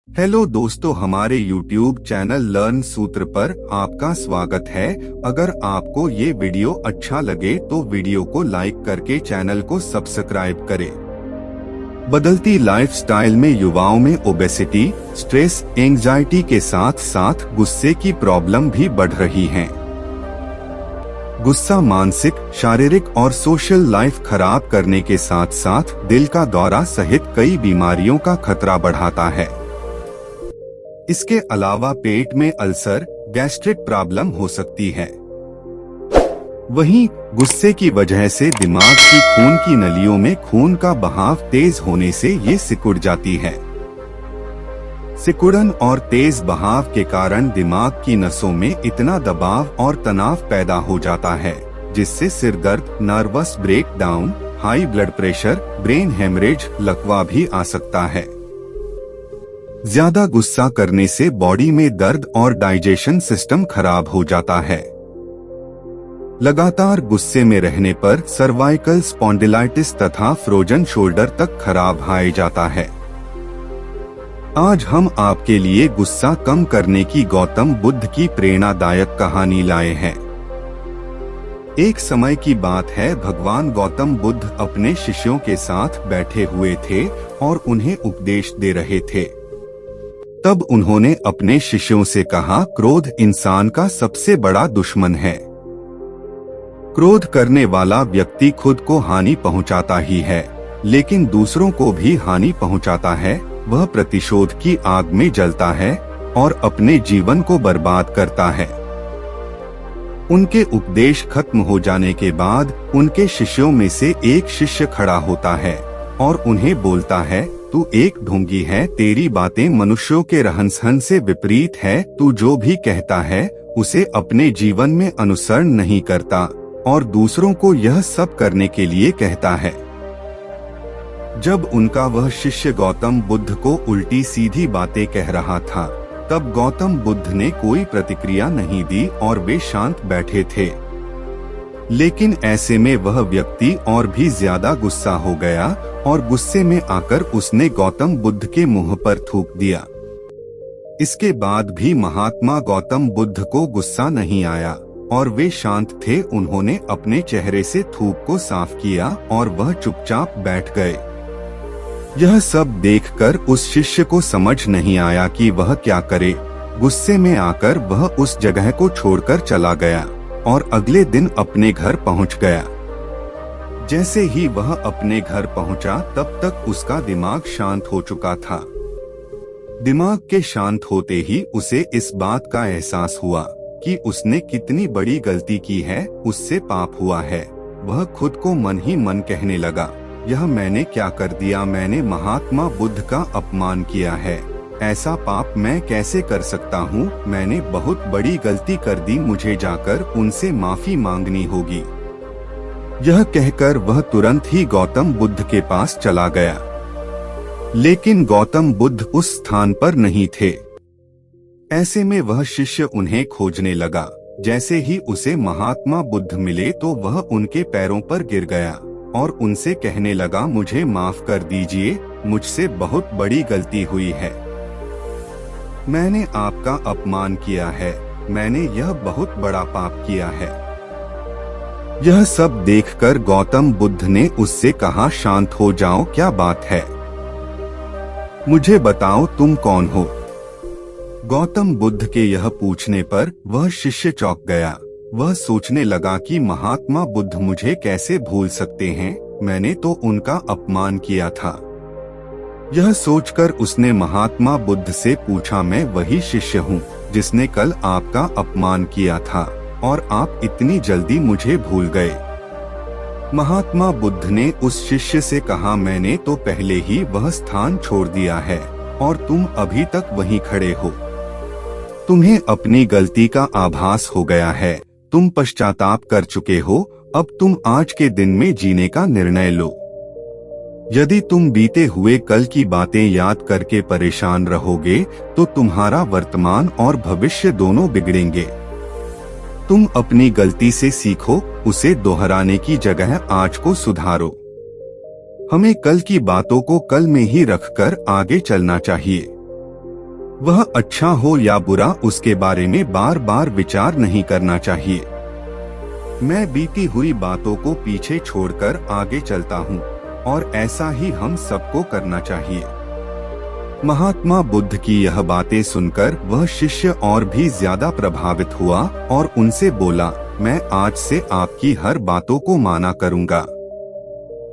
Hello दोस्तों, हमारे YouTube channel learn सूत्र पर आपका स्वागत है। अगर आपको ये वीडियो अच्छा लगे तो वीडियो को लाइक करके चैनल को सब्सक्राइब करें। बदलती लाइफस्टाइल में युवाओं में ओबेसिटी, स्ट्रेस, एंजाइटी के साथ साथ गुस्से की प्रॉब्लम भी बढ़ रही है। गुस्सा मानसिक, शारीरिक और सोशल लाइफ खराब करने के साथ साथ दिल का दौरा सहित कई बीमारियों का खतरा बढ़ाता है। इसके अलावा पेट में अल्सर, गैस्ट्रिक प्रॉब्लम हो सकती है। वहीं गुस्से की वजह से दिमाग की खून की नलियों में खून का बहाव तेज होने से ये सिकुड़ जाती है। सिकुड़न और तेज बहाव के कारण दिमाग की नसों में इतना दबाव और तनाव पैदा हो जाता है जिससे सिर दर्द, nervous breakdown, high blood pressure, brain haemorrhage, लकवा भी आ सकता है। ज्यादा गुस्सा करने से बॉडी में दर्द और डाइजेशन सिस्टम खराब हो जाता है। लगातार गुस्से में रहने पर सर्वाइकल स्पॉन्डिलाइटिस तथा फ्रोजन शोल्डर तक खराब आए जाता है। आज हम आपके लिए गुस्सा कम करने की गौतम बुद्ध की प्रेरणादायक कहानी लाए हैं। एक समय की बात है, भगवान गौतम बुद्ध अपने शिष्यों के साथ बैठे हुए थे और उन्हें उपदेश दे रहे थे। तब उन्होंने अपने शिष्यों से कहा, क्रोध इंसान का सबसे बड़ा दुश्मन है। क्रोध करने वाला व्यक्ति खुद को हानि पहुंचाता ही है, लेकिन दूसरों को भी हानि पहुंचाता है। वह प्रतिशोध की आग में जलता है और अपने जीवन को बर्बाद करता है। उनके उपदेश खत्म हो जाने के बाद उनके शिष्यों में से एक शिष्य खड़ा होता है और उन्हें बोलता है, तू एक ढोंगी है, तेरी बातें मनुष्यों के रहन सहन से विपरीत है। तू जो भी कहता है उसे अपने जीवन में अनुसरण नहीं करता और दूसरों को यह सब करने के लिए कहता है। जब उनका वह शिष्य गौतम बुद्ध को उल्टी सीधी बातें कह रहा था, तब गौतम बुद्ध ने कोई प्रतिक्रिया नहीं दी और वे शांत बैठे थे। लेकिन ऐसे में वह व्यक्ति और भी ज्यादा गुस्सा हो गया और गुस्से में आकर उसने गौतम बुद्ध के मुंह पर थूक दिया। इसके बाद भी महात्मा गौतम बुद्ध को गुस्सा नहीं आया और वे शांत थे। उन्होंने अपने चेहरे से थूक को साफ किया और वह चुपचाप बैठ गए। यह सब देखकर उस शिष्य को समझ नहीं आया कि वह क्या करे। गुस्से में आकर वह उस जगह को छोड़कर चला गया और अगले दिन अपने घर पहुंच गया। जैसे ही वह अपने घर पहुंचा, तब तक उसका दिमाग शांत हो चुका था। दिमाग के शांत होते ही उसे इस बात का एहसास हुआ कि उसने कितनी बड़ी गलती की है, उससे पाप हुआ है। वह खुद को मन ही मन कहने लगा, यह मैंने क्या कर दिया? मैंने महात्मा बुद्ध का अपमान किया है। ऐसा पाप मैं कैसे कर सकता हूँ? मैंने बहुत बड़ी गलती कर दी, मुझे जाकर उनसे माफी मांगनी होगी। यह कहकर वह तुरंत ही गौतम बुद्ध के पास चला गया। लेकिन गौतम बुद्ध उस स्थान पर नहीं थे। ऐसे में वह शिष्य उन्हें खोजने लगा। जैसे ही उसे महात्मा बुद्ध मिले तो वह उनके पैरों पर गिर गया और उनसे कहने लगा, मुझे माफ कर दीजिए, मुझसे बहुत बड़ी गलती हुई है। मैंने आपका अपमान किया है, मैंने यह बहुत बड़ा पाप किया है। यह सब देखकर गौतम बुद्ध ने उससे कहा, शांत हो जाओ, क्या बात है? मुझे बताओ तुम कौन हो? गौतम बुद्ध के यह पूछने पर वह शिष्य चौंक गया। वह सोचने लगा कि महात्मा बुद्ध मुझे कैसे भूल सकते हैं, मैंने तो उनका अपमान किया था। यह सोचकर उसने महात्मा बुद्ध से पूछा, मैं वही शिष्य हूँ जिसने कल आपका अपमान किया था और आप इतनी जल्दी मुझे भूल गए। महात्मा बुद्ध ने उस शिष्य से कहा, मैंने तो पहले ही वह स्थान छोड़ दिया है और तुम अभी तक वहीं खड़े हो। तुम्हें अपनी गलती का आभास हो गया है, तुम पश्चाताप कर चुके हो। अब तुम आज के दिन में जीने का निर्णय लो। यदि तुम बीते हुए कल की बातें याद करके परेशान रहोगे तो तुम्हारा वर्तमान और भविष्य दोनों बिगड़ेंगे। तुम अपनी गलती से सीखो, उसे दोहराने की जगह आज को सुधारो। हमें कल की बातों को कल में ही रखकर आगे चलना चाहिए। वह अच्छा हो या बुरा, उसके बारे में बार बार विचार नहीं करना चाहिए। मैं बीती हुई बातों को पीछे छोड़कर आगे चलता हूँ और ऐसा ही हम सबको करना चाहिए। महात्मा बुद्ध की यह बातें सुनकर वह शिष्य और भी ज्यादा प्रभावित हुआ और उनसे बोला, मैं आज से आपकी हर बातों को माना करूँगा।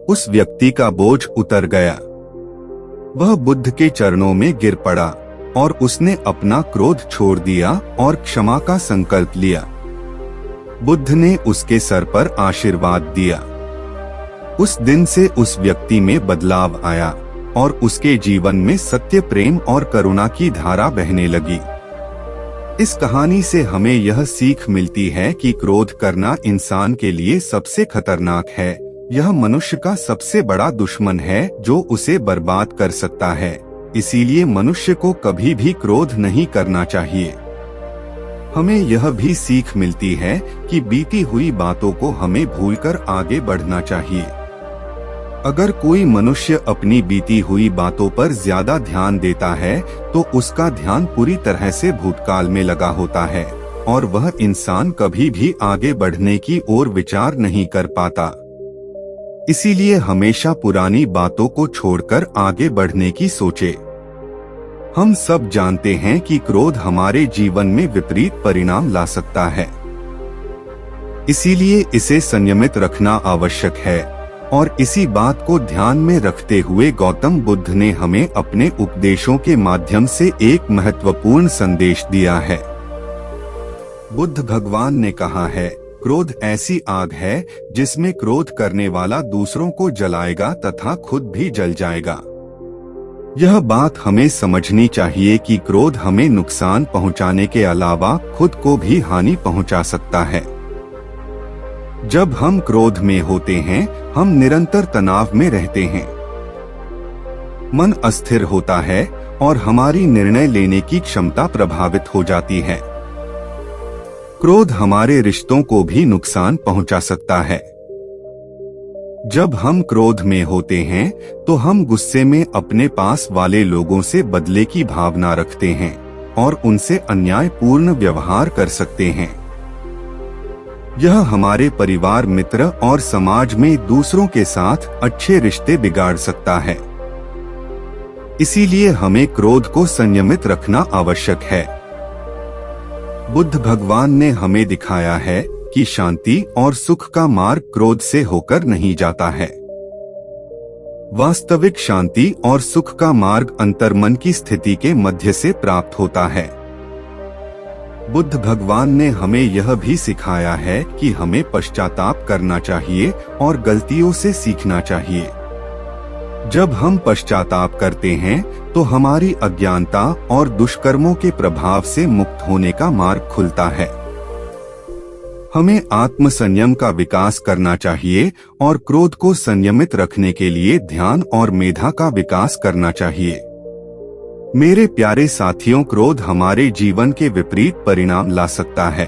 उस व्यक्ति का बोझ उतर गया। वह बुद्ध के चरणों में गिर पड़ा और उसने अपना क्रोध छोड़ दिया और क्षमा का संकल्प लिया। बुद्ध ने उसके सर पर आशीर्वाद दिया। उस दिन से उस व्यक्ति में बदलाव आया और उसके जीवन में सत्य, प्रेम और करुणा की धारा बहने लगी। इस कहानी से हमें यह सीख मिलती है कि क्रोध करना इंसान के लिए सबसे खतरनाक है। यह मनुष्य का सबसे बड़ा दुश्मन है जो उसे बर्बाद कर सकता है। इसीलिए मनुष्य को कभी भी क्रोध नहीं करना चाहिए। हमें यह भी सीख मिलती है कि बीती हुई बातों को हमें भूलकर आगे बढ़ना चाहिए। अगर कोई मनुष्य अपनी बीती हुई बातों पर ज्यादा ध्यान देता है तो उसका ध्यान पूरी तरह से भूतकाल में लगा होता है और वह इंसान कभी भी आगे बढ़ने की ओर विचार नहीं कर पाता। इसीलिए हमेशा पुरानी बातों को छोड़कर आगे बढ़ने की सोचे। हम सब जानते हैं कि क्रोध हमारे जीवन में विपरीत परिणाम ला सकता है। इसीलिए इसे संयमित रखना आवश्यक है और इसी बात को ध्यान में रखते हुए गौतम बुद्ध ने हमें अपने उपदेशों के माध्यम से एक महत्वपूर्ण संदेश दिया है। बुद्ध भगवान ने कहा है, क्रोध ऐसी आग है जिसमें क्रोध करने वाला दूसरों को जलाएगा तथा खुद भी जल जाएगा। यह बात हमें समझनी चाहिए कि क्रोध हमें नुकसान पहुंचाने के अलावा खुद को भी हानि पहुंचा सकता है। जब हम क्रोध में होते हैं, हम निरंतर तनाव में रहते हैं। मन अस्थिर होता है और हमारी निर्णय लेने की क्षमता प्रभावित हो जाती है। क्रोध हमारे रिश्तों को भी नुकसान पहुंचा सकता है। जब हम क्रोध में होते हैं तो हम गुस्से में अपने पास वाले लोगों से बदले की भावना रखते हैं और उनसे अन्यायपूर्ण व्यवहार कर सकते हैं। यह हमारे परिवार, मित्र और समाज में दूसरों के साथ अच्छे रिश्ते बिगाड़ सकता है। इसीलिए हमें क्रोध को संयमित रखना आवश्यक है। बुद्ध भगवान ने हमें दिखाया है कि शांति और सुख का मार्ग क्रोध से होकर नहीं जाता है। वास्तविक शांति और सुख का मार्ग अंतर्मन की स्थिति के मध्य से प्राप्त होता है। बुद्ध भगवान ने हमें यह भी सिखाया है कि हमें पश्चाताप करना चाहिए और गलतियों से सीखना चाहिए। जब हम पश्चाताप करते हैं तो हमारी अज्ञानता और दुष्कर्मों के प्रभाव से मुक्त होने का मार्ग खुलता है। हमें आत्म संयम का विकास करना चाहिए और क्रोध को संयमित रखने के लिए ध्यान और मेधा का विकास करना चाहिए। मेरे प्यारे साथियों, क्रोध हमारे जीवन के विपरीत परिणाम ला सकता है।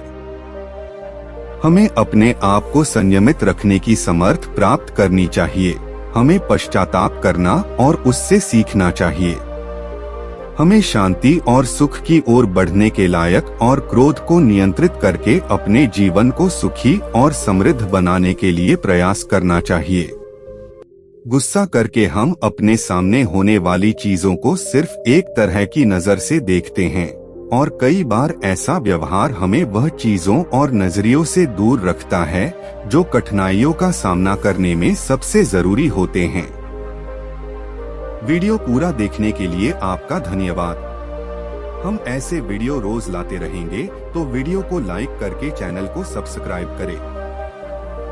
हमें अपने आप को संयमित रखने की समर्थ प्राप्त करनी चाहिए। हमें पश्चाताप करना और उससे सीखना चाहिए। हमें शांति और सुख की ओर बढ़ने के लायक और क्रोध को नियंत्रित करके अपने जीवन को सुखी और समृद्ध बनाने के लिए प्रयास करना चाहिए। गुस्सा करके हम अपने सामने होने वाली चीजों को सिर्फ एक तरह की नजर से देखते हैं और कई बार ऐसा व्यवहार हमें वह चीजों और नजरियों से दूर रखता है जो कठिनाइयों का सामना करने में सबसे जरूरी होते हैं। वीडियो पूरा देखने के लिए आपका धन्यवाद। हम ऐसे वीडियो रोज लाते रहेंगे, तो वीडियो को लाइक करके चैनल को सब्सक्राइब करें।